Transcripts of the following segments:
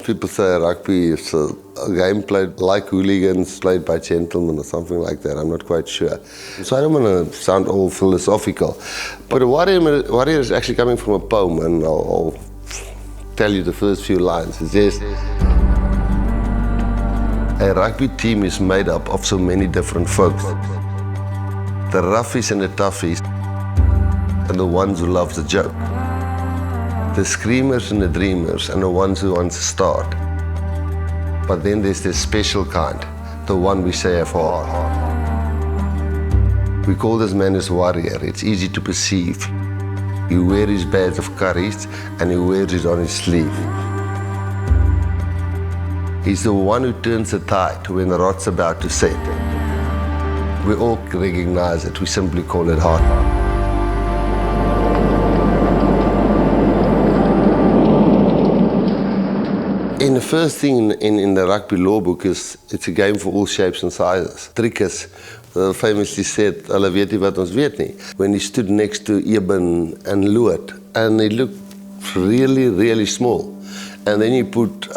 people say rugby is a game played like hooligans, played by gentlemen or something like that. I'm not quite sure. So I don't want to sound all philosophical. But a warrior is actually coming from a poem, and I'll tell you the first few lines. It says, a rugby team is made up of so many different folks. The roughies and the toughies, and the ones who love the joke. The screamers and the dreamers, and the ones who want to start. But then there's this special kind, the one we say have heart. We call this man as warrior. It's easy to perceive. He wears his badge of courage, and he wears it on his sleeve. He's the one who turns the tide when the rot's about to set. We all recognize it. We simply call it heart. And the first thing in the rugby law book is it's a game for all shapes and sizes. Trickers famously said, "Hulle weet nie wat ons weet nie." When he stood next to Eben and Luat, and they looked really, really small. And then you put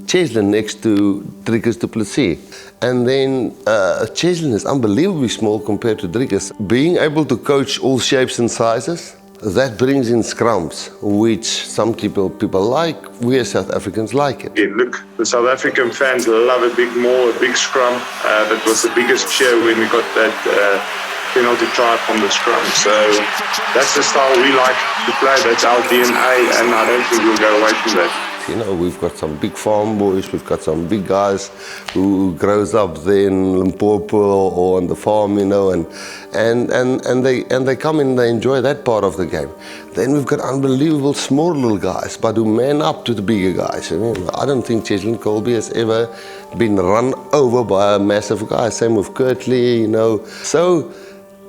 Cheslin next to Trickers du Plessis. And then Cheslin is unbelievably small compared to Trickers. Being able to coach all shapes and sizes, that brings in scrums, which some people like. We as South Africans like it. Yeah, look, the South African fans love a big maul, a big scrum. That was the biggest cheer when we got that penalty try from the scrum. So that's the style we like to play. That's our DNA, and I don't think we'll go away from that. You know, we've got some big farm boys, we've got some big guys who grows up there in Limpopo or on the farm, you know, and they come in and they enjoy that part of the game. Then we've got unbelievable small little guys, but who man up to the bigger guys. You know, I don't think Cheslin Colby has ever been run over by a massive guy. Same with Kirtley, you know. So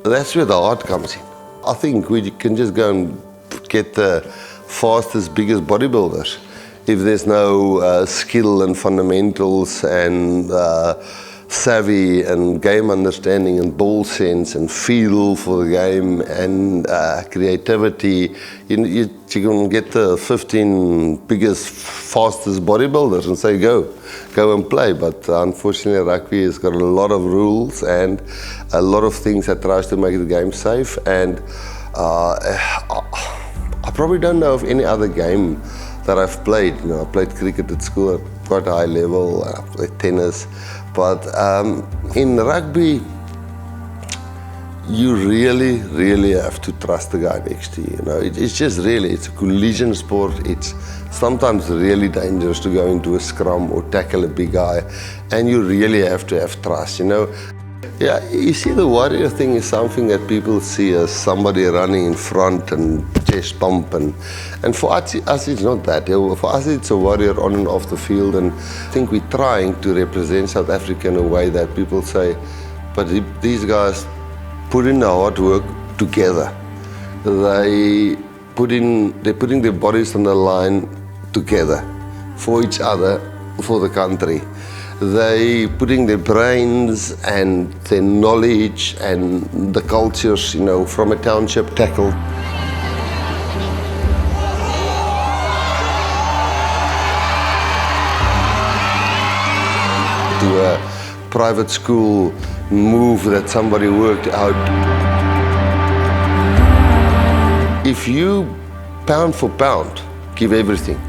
that's where the heart comes in. I think we can just go and get the fastest, biggest bodybuilders. If there's no skill and fundamentals and savvy and game understanding and ball sense and feel for the game and creativity, you can get the 15 biggest, fastest bodybuilders and say, go and play. But unfortunately, rugby has got a lot of rules and a lot of things that tries to make the game safe. And I probably don't know of any other game that I've played. You know, I played cricket at school at quite a high level. I played tennis, but in rugby, you really, really have to trust the guy next to you. You know, it's just really, it's a collision sport. It's sometimes really dangerous to go into a scrum or tackle a big guy, and you really have to have trust. You know. Yeah, you see, the warrior thing is something that people see as somebody running in front and chest pump, and for us it's not that. For us it's a warrior on and off the field, and I think we're trying to represent South Africa in a way that people say, but these guys put in the hard work together. They're putting their bodies on the line together for each other, for the country. They putting their brains and their knowledge and the cultures, you know, from a township tackle to a private school move that somebody worked out. If you pound for pound give everything,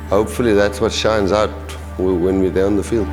hopefully that's what shines out when we're there on the field.